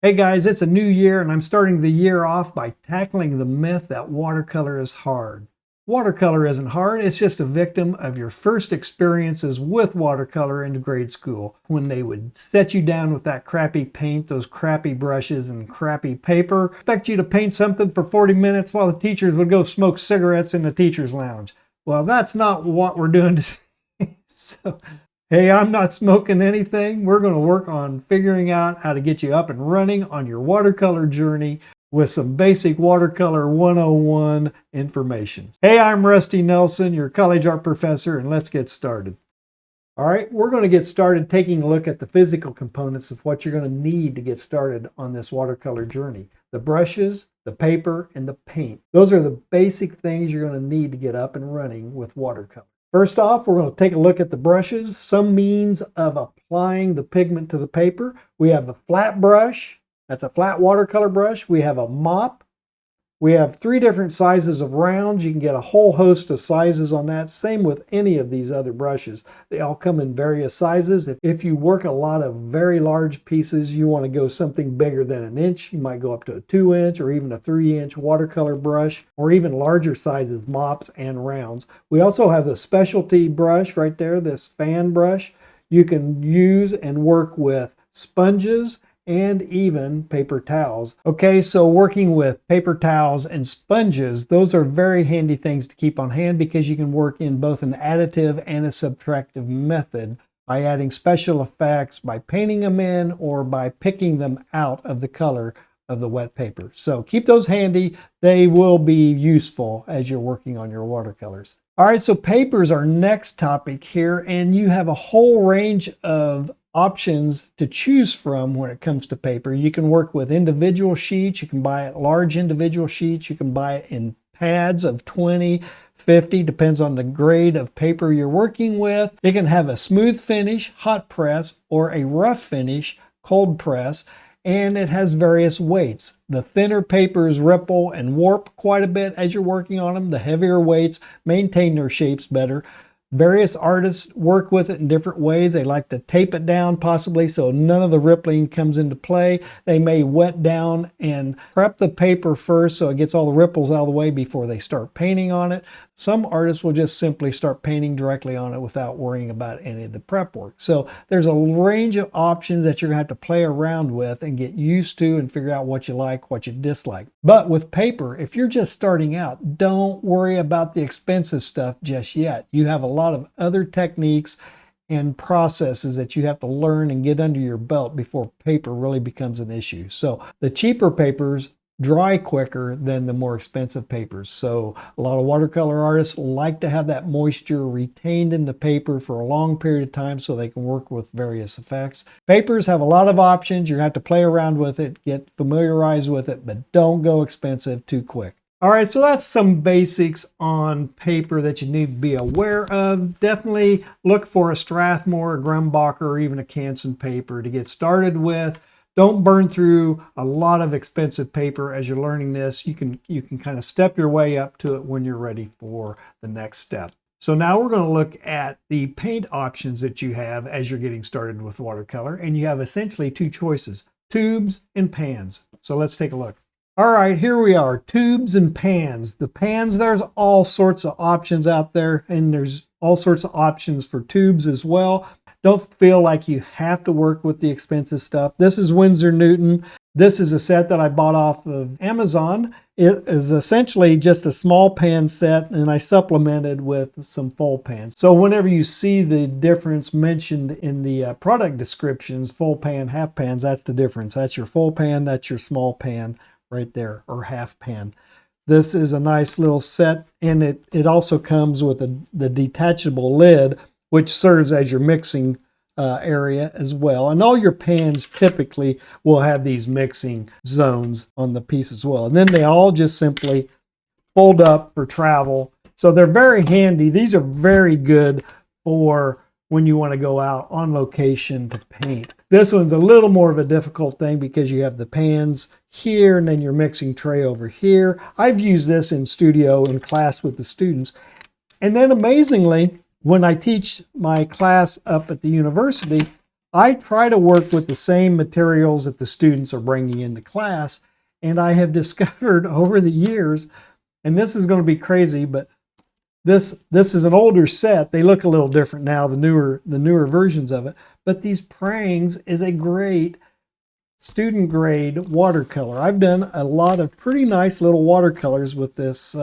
Hey guys, it's a new year and I'm starting the year off by tackling the myth that watercolor is hard. Watercolor isn't hard, it's just a victim of your first experiences with watercolor in grade school, when they would set you down with that crappy paint, those crappy brushes and crappy paper, expect you to paint something for 40 minutes while the teachers would go smoke cigarettes in the teacher's lounge. Well, that's not what we're doing today. Hey, I'm not smoking anything. We're going to work on figuring out how to get you up and running on your watercolor journey with some basic watercolor 101 information. Hey, I'm Rusty Nelson, your college art professor, and let's get started. All right, we're going to get started taking a look at the physical components of what you're going to need to get started on this watercolor journey. The brushes, the paper, and the paint. Those are the basic things you're going to need to get up and running with watercolor. First off, we're going to take a look at the brushes, some means of applying the pigment to the paper. We have a flat brush, that's a flat watercolor brush. We have a mop. We have 3 different sizes of rounds. You can get a whole host of sizes on that. Same with any of these other brushes. They all come in various sizes. If you work a lot of very large pieces, you want to go something bigger than an inch. You might go up to a 2-inch or even a 3-inch watercolor brush, or even larger sizes, mops and rounds. We also have the specialty brush right there, this fan brush. You can use and work with sponges and even paper towels. Okay, so working with paper towels and sponges, those are very handy things to keep on hand because you can work in both an additive and a subtractive method by adding special effects, by painting them in, or by picking them out of the color of the wet paper. So keep those handy. They will be useful as you're working on your watercolors. All right, so paper is our next topic here, and you have a whole range of options to choose from when it comes to paper. You can work with individual sheets. You can buy large individual sheets. You can buy it in pads of 20, 50, depends on the grade of paper you're working with. It can have a smooth finish, hot press, or a rough finish, cold press, and it has various weights. The thinner papers ripple and warp quite a bit as you're working on them. The heavier weights maintain their shapes better. Various artists work with it in different ways. They like to tape it down possibly so none of the rippling comes into play. They may wet down and prep the paper first so it gets all the ripples out of the way before they start painting on it. Some artists will just simply start painting directly on it without worrying about any of the prep work. So there's a range of options that you're going to have to play around with and get used to and figure out what you like, what you dislike. But with paper, if you're just starting out, don't worry about the expensive stuff just yet. You have a lot of other techniques and processes that you have to learn and get under your belt before paper really becomes an issue. So the cheaper papers dry quicker than the more expensive papers. So a lot of watercolor artists like to have that moisture retained in the paper for a long period of time so they can work with various effects. Papers have a lot of options. You're going to have to play around with it, get familiarized with it, but don't go expensive too quick. All right, so that's some basics on paper that you need to be aware of. Definitely look for a Strathmore, a Grumbacher, or even a Canson paper to get started with. Don't burn through a lot of expensive paper as you're learning this. You can kind of step your way up to it when you're ready for the next step. So now we're going to look at the paint options that you have as you're getting started with watercolor. And you have essentially 2 choices, tubes and pans. So let's take a look. All right, here we are, tubes and pans. The pans, there's all sorts of options out there, and there's all sorts of options for tubes as well. Don't feel like you have to work with the expensive stuff. This is Winsor Newton. This is a set that I bought off of Amazon. It is essentially just a small pan set, and I supplemented with some full pans. So whenever you see the difference mentioned in the product descriptions, full pan, half pans, that's the difference. That's your full pan, that's your small pan right there, or half pan. This is a nice little set, and it also comes with the detachable lid, which serves as your mixing area as well. And all your pans typically will have these mixing zones on the piece as well. And then they all just simply fold up for travel. So they're very handy. These are very good for when you want to go out on location to paint. This one's a little more of a difficult thing because you have the pans here and then your mixing tray over here. I've used this in studio in class with the students. And then amazingly, when I teach my class up at the university, I try to work with the same materials that the students are bringing into class, and I have discovered over the years, and this is going to be crazy, but this is an older set. They look a little different now, the newer versions of it. But these Prangs is a great student grade watercolor. I've done a lot of pretty nice little watercolors with this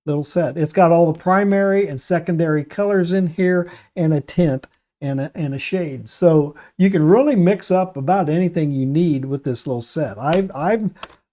little set. It's got all the primary and secondary colors in here, and a tint and a shade. So you can really mix up about anything you need with this little set.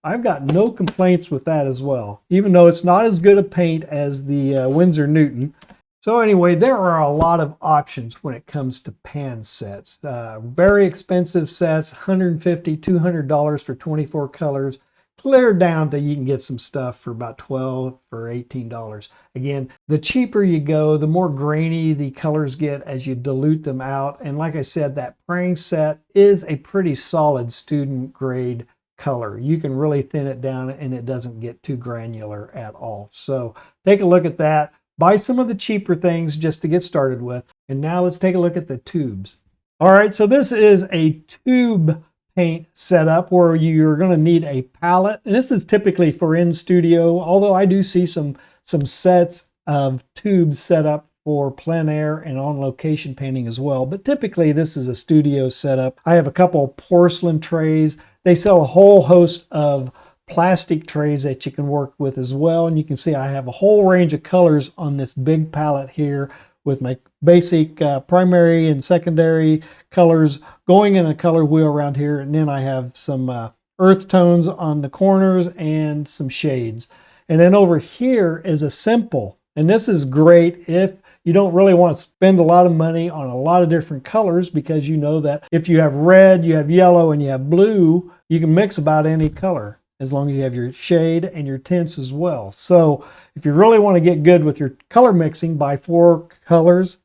I've got no complaints with that as well, even though it's not as good a paint as the Winsor Newton. So anyway, there are a lot of options when it comes to pan sets. Very expensive sets, $150, $200 for 24 colors, clear down to you can get some stuff for about $12 or $18. Again, the cheaper you go, the more grainy the colors get as you dilute them out. And like I said, that Prang set is a pretty solid student grade color. You can really thin it down and it doesn't get too granular at all. So take a look at that. Buy some of the cheaper things just to get started with. And now let's take a look at the tubes. All right, so this is a tube paint setup where you're going to need a palette. And this is typically for in studio, although I do see some sets of tubes set up for plein air and on location painting as well. But typically this is a studio setup. I have a couple of porcelain trays. They sell a whole host of plastic trays that you can work with as well. And you can see I have a whole range of colors on this big palette here with my basic primary and secondary colors going in a color wheel around here. And then I have some earth tones on the corners and some shades. And then over here is a simple, and this is great if you don't really want to spend a lot of money on a lot of different colors, because you know that if you have red, you have yellow, and you have blue, you can mix about any color as long as you have your shade and your tints as well. So if you really want to get good with your color mixing, buy 4 colors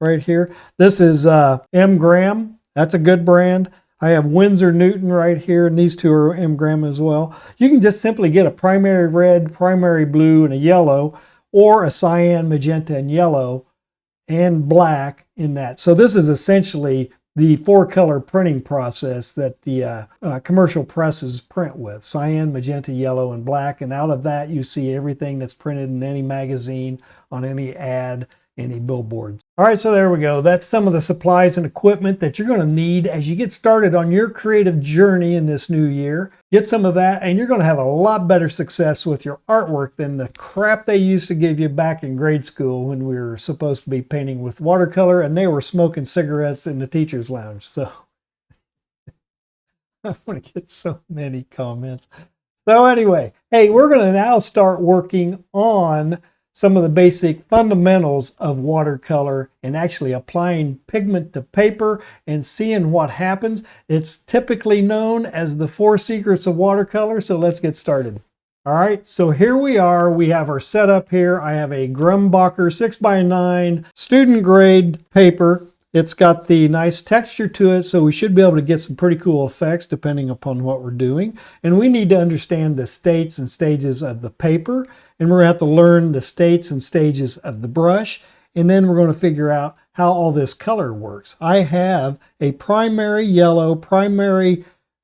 right here. This is M. Graham. That's a good brand. I have Winsor Newton right here, and these two are M. Graham as well. You can just simply get a primary red, primary blue, and a yellow, or a cyan, magenta, and yellow, and black in that. So this is essentially the 4-color printing process that the commercial presses print with: cyan, magenta, yellow, and black. And out of that, you see everything that's printed in any magazine, on any ad, any billboard. All right, so there we go. That's some of the supplies and equipment that you're going to need as you get started on your creative journey in this new year. Get some of that, and you're going to have a lot better success with your artwork than the crap they used to give you back in grade school when we were supposed to be painting with watercolor and they were smoking cigarettes in the teacher's lounge. So I want to get so many comments. So anyway, hey, we're going to now start working on some of the basic fundamentals of watercolor and actually applying pigment to paper and seeing what happens. It's typically known as the 4 secrets of watercolor. So let's get started. All right, so here we are. We have our setup here. I have a Grumbacher 6x9 student grade paper. It's got the nice texture to it, so we should be able to get some pretty cool effects depending upon what we're doing. And we need to understand the states and stages of the paper. And we're going to have to learn the states and stages of the brush. And then we're going to figure out how all this color works. I have a primary yellow,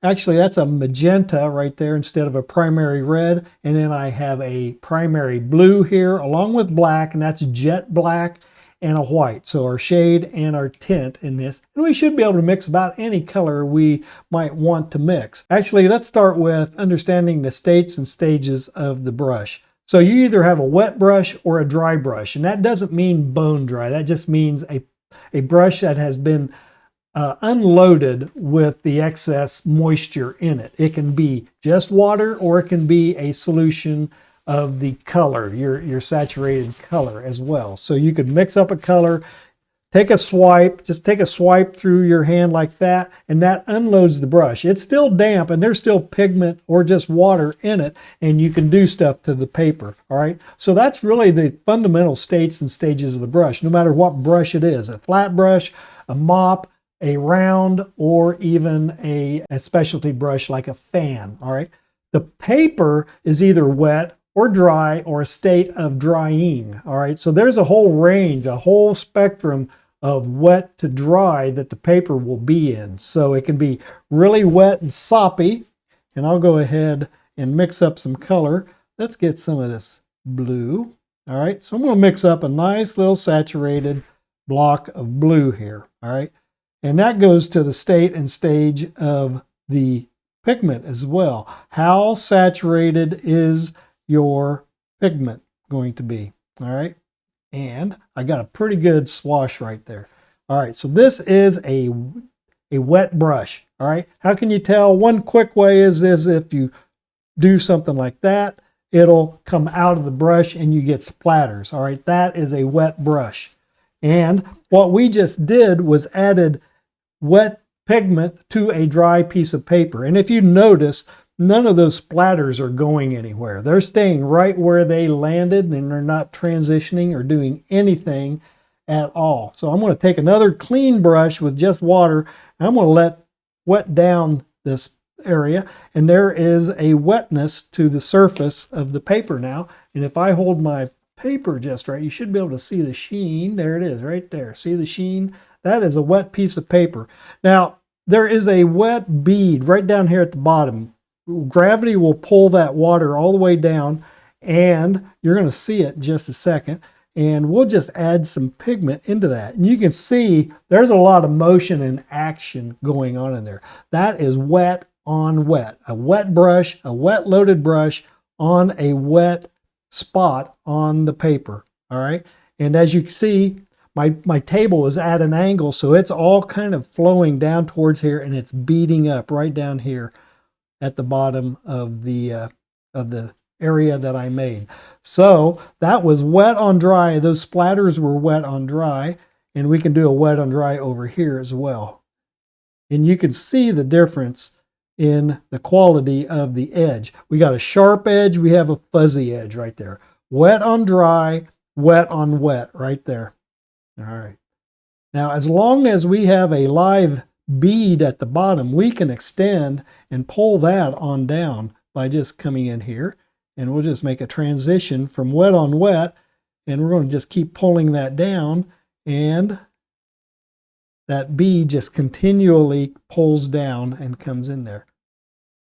actually that's a magenta right there instead of a primary red. And then I have a primary blue here along with black, and that's jet black, and a white. So our shade and our tint in this. And we should be able to mix about any color we might want to mix. Actually, let's start with understanding the states and stages of the brush. So you either have a wet brush or a dry brush, and that doesn't mean bone dry. That just means a brush that has been unloaded with the excess moisture in it. It can be just water, or it can be a solution of the color, your saturated color as well. So you could mix up a color, take a swipe, just take a swipe through your hand like that, and that unloads the brush. It's still damp and there's still pigment or just water in it, and you can do stuff to the paper, all right? So that's really the fundamental states and stages of the brush, no matter what brush it is, a flat brush, a mop, a round, or even a specialty brush like a fan, all right? The paper is either wet or dry, or a state of drying, all right? So there's a whole range, a whole spectrum of wet to dry that the paper will be in. So it can be really wet and soppy. And I'll go ahead and mix up some color. Let's get some of this blue. All right, so I'm going to mix up a nice little saturated block of blue here. All right, and that goes to the state and stage of the pigment as well. How saturated is your pigment going to be? All right, and I got a pretty good swash right there. All right, so this is a wet brush. All right, how can you tell? One quick way is if you do something like that, it'll come out of the brush and you get splatters. All right, that is a wet brush. And what we just did was added wet pigment to a dry piece of paper. And if you notice, none of those splatters are going anywhere. They're staying right where they landed and they're not transitioning or doing anything at all. So I'm going to take another clean brush with just water and I'm going to wet down this area, and there is a wetness to the surface of the paper now. And if I hold my paper just right, you should be able to see the sheen. There it is right there. See the sheen? That is a wet piece of paper. Now, there is a wet bead right down here at the bottom. Gravity will pull that water all the way down, and you're going to see it in just a second. And we'll just add some pigment into that. And you can see there's a lot of motion and action going on in there. That is wet on wet. A wet brush, a wet loaded brush on a wet spot on the paper. All right. And as you can see, my table is at an angle, so it's all kind of flowing down towards here, and it's beating up right down here at the bottom of the area that I made. So that was wet on dry. Those splatters were wet on dry, and we can do a wet on dry over here as well. And you can see the difference in the quality of the edge. We got a sharp edge, we have a fuzzy edge right there. Wet on dry, wet on wet right there. All right. Now, as long as we have a live bead at the bottom, we can extend and pull that on down by just coming in here, and we'll just make a transition from wet on wet, and we're going to just keep pulling that down, and that bead just continually pulls down and comes in there.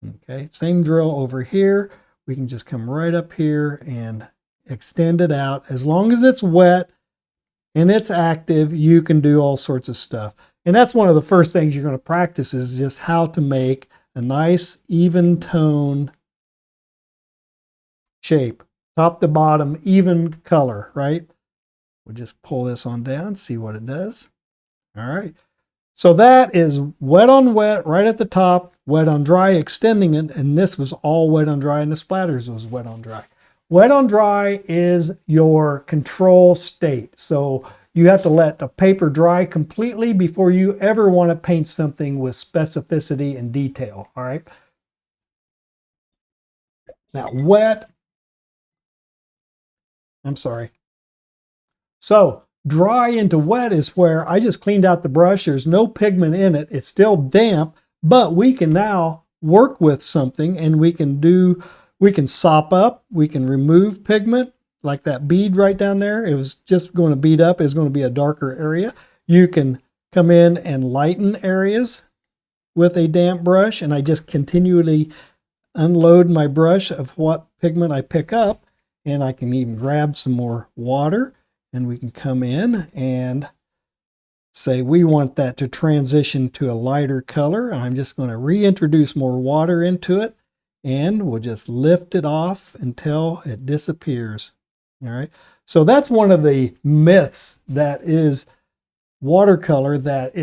Okay, same drill over here. We can just come right up here and extend it out. As long as it's wet and it's active, you can do all sorts of stuff. And that's one of the first things you're going to practice, is just how to make a nice even tone shape. Top to bottom, even color, right? We'll just pull this on down, see what it does. All right. So that is wet on wet right at the top, wet on dry, extending it, and this was all wet on dry, and the splatters was wet on dry. Wet on dry is your control state. So you have to let the paper dry completely before you ever want to paint something with specificity and detail, all right? Now So dry into wet is where I just cleaned out the brush. There's no pigment in it. It's still damp, but we can now work with something, and we can sop up, we can remove pigment, like that bead right down there. It was just going to bead up. It's going to be a darker area. You can come in and lighten areas with a damp brush, and I just continually unload my brush of what pigment I pick up, and I can even grab some more water, and we can come in and say we want that to transition to a lighter color. I'm just going to reintroduce more water into it, and we'll just lift it off until it disappears. All right. So that's one of the myths that is watercolor, that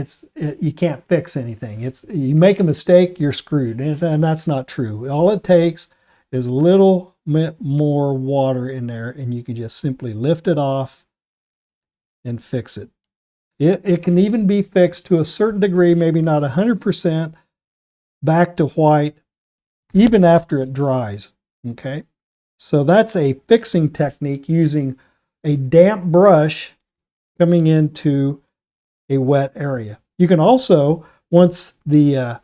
you can't fix anything. You make a mistake, you're screwed, and that's not true. All it takes is a little bit more water in there, and you can just simply lift it off and fix it. It can even be fixed to a certain degree, maybe not 100%, back to white, even after it dries. Okay, so that's a fixing technique, using a damp brush coming into a wet area. You can also, once the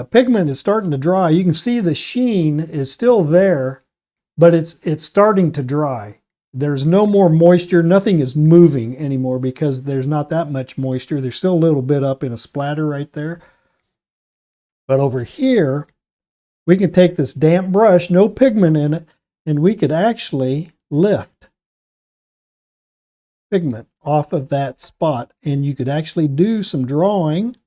pigment is starting to dry, you can see the sheen is still there, but it's starting to dry. There's no more moisture. Nothing is moving anymore because there's not that much moisture. There's still a little bit up in a splatter right there. But over here, we can take this damp brush, no pigment in it, and we could actually lift pigment off of that spot. And you could actually do some drawing,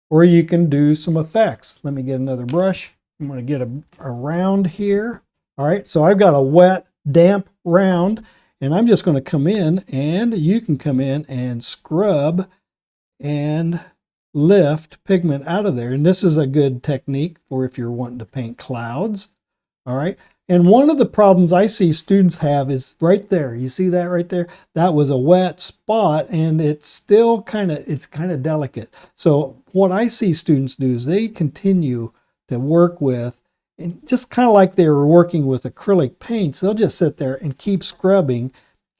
or you can do some effects. Let me get another brush. I'm going to get a round here. All right, so I've got a wet, damp round, and I'm just going to come in, and you can come in and scrub and lift pigment out of there. And this is a good technique for if you're wanting to paint clouds. All right, and one of the problems I see students have is right there. You see that right there? That was a wet spot, and it's still kind of delicate. So what I see students do is they continue to work with, and just kind of like they were working with acrylic paints, they'll just sit there and keep scrubbing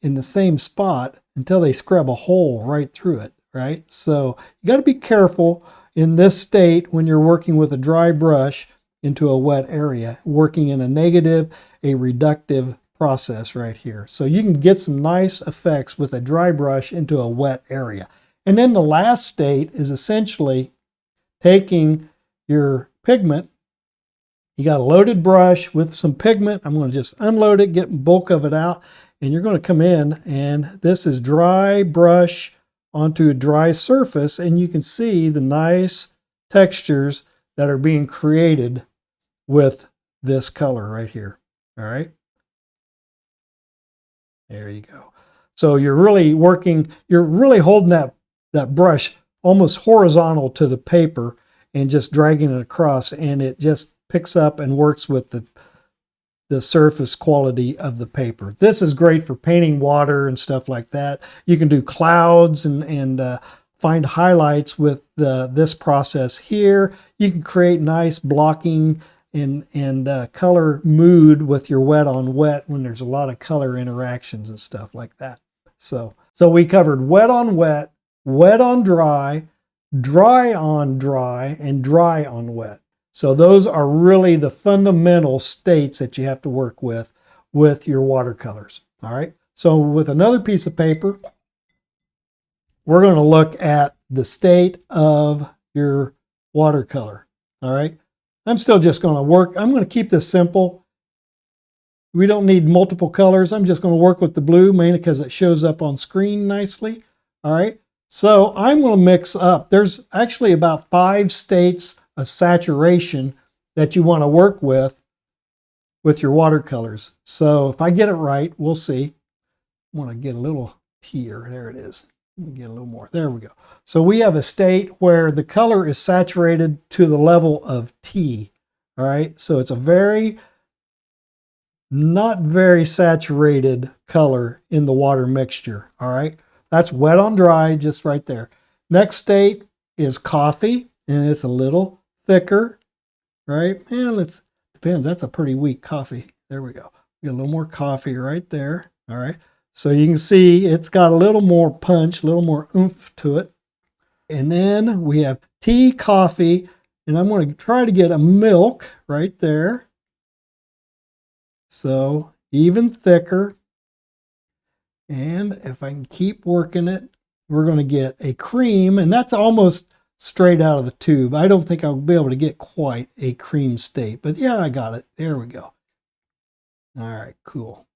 in the same spot until they scrub a hole right through it, right? So you got to be careful in this state when you're working with a dry brush into a wet area, working in a negative, a reductive process right here. So you can get some nice effects with a dry brush into a wet area. And then the last state is essentially taking your pigment. You got a loaded brush with some pigment. I'm going to just unload it, get bulk of it out, and you're going to come in, and this is dry brush onto a dry surface, and you can see the nice textures that are being created with this color right here. All right. There you go. So you're really working, you're really holding that brush almost horizontal to the paper and just dragging it across, and it just picks up and works with the surface quality of the paper. This is great for painting water and stuff like that. You can do clouds and find highlights with this process here. You can create nice blocking and color mood with your wet on wet when there's a lot of color interactions and stuff like that. So we covered wet on wet, wet on dry, dry on dry, and dry on wet. So those are really the fundamental states that you have to work with your watercolors. All right. So with another piece of paper, we're going to look at the state of your watercolor. All right. I'm still just going to work. I'm going to keep this simple. We don't need multiple colors. I'm just going to work with the blue mainly because it shows up on screen nicely. All right. So I'm going to mix up. There's actually about 5 states of saturation that you want to work with your watercolors. So if I get it right, we'll see. I want to get a little here. There it is. Let me get a little more. There we go. So we have a state where the color is saturated to the level of T. All right. So it's a not very saturated color in the water mixture. All right. That's wet on dry, just right there. Next state is coffee, and it's a little thicker, right? And it depends. That's a pretty weak coffee. There we go. Get a little more coffee right there. All right. So you can see it's got a little more punch, a little more oomph to it. And then we have tea, coffee, and I'm going to try to get a milk right there. So even thicker. And if I can keep working it, we're going to get a cream, and that's almost straight out of the tube. I don't think I'll be able to get quite a cream state, but yeah, I got it. There we go. All right, cool.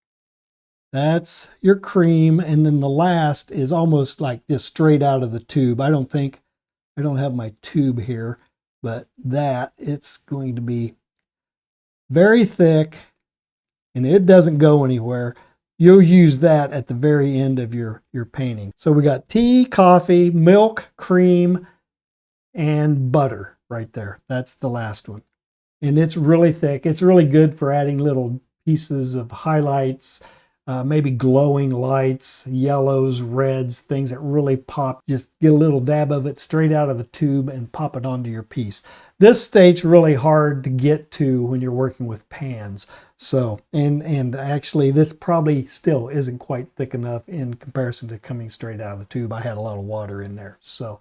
That's your cream, and then the last is almost like just straight out of the tube. I don't have my tube here, but it's going to be very thick, and it doesn't go anywhere. You'll use that at the very end of your painting. So we got tea, coffee, milk, cream, and butter right there. That's the last one. And it's really thick. It's really good for adding little pieces of highlights, maybe glowing lights, yellows, reds, things that really pop. Just get a little dab of it straight out of the tube and pop it onto your piece. This state's really hard to get to when you're working with pans. So, and actually this probably still isn't quite thick enough in comparison to coming straight out of the tube. I had a lot of water in there. So,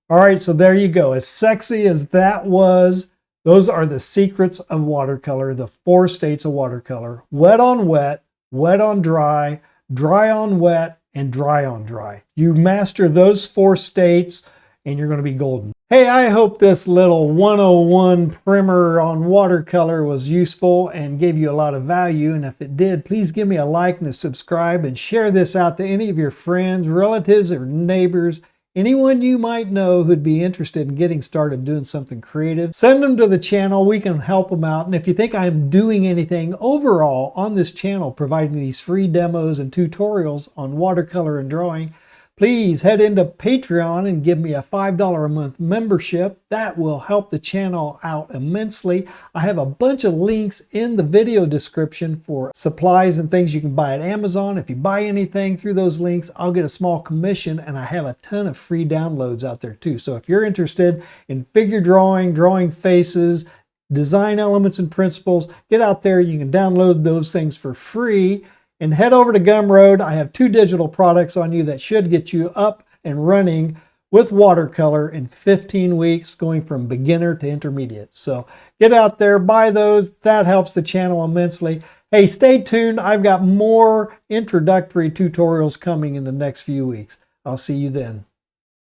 all right, so there you go. As sexy as that was, those are the secrets of watercolor, the 4 states of watercolor: wet on wet, wet on dry, dry on wet, and dry on dry. You master those 4 states and you're going to be golden. Hey, I hope this little 101 primer on watercolor was useful and gave you a lot of value. And if it did, please give me a like and a subscribe and share this out to any of your friends, relatives, or neighbors. Anyone you might know who'd be interested in getting started doing something creative, send them to the channel. We can help them out. And if you think I'm doing anything overall on this channel, providing these free demos and tutorials on watercolor and drawing, please head into Patreon and give me a $5 a month membership. That will help the channel out immensely. I have a bunch of links in the video description for supplies and things you can buy at Amazon. If you buy anything through those links, I'll get a small commission, and I have a ton of free downloads out there too. So if you're interested in figure drawing, drawing faces, design elements and principles, get out there. You can download those things for free. And head over to Gumroad. I have 2 digital products on you that should get you up and running with watercolor in 15 weeks, going from beginner to intermediate. So get out there, buy those. That helps the channel immensely. Hey, stay tuned. I've got more introductory tutorials coming in the next few weeks. I'll see you then.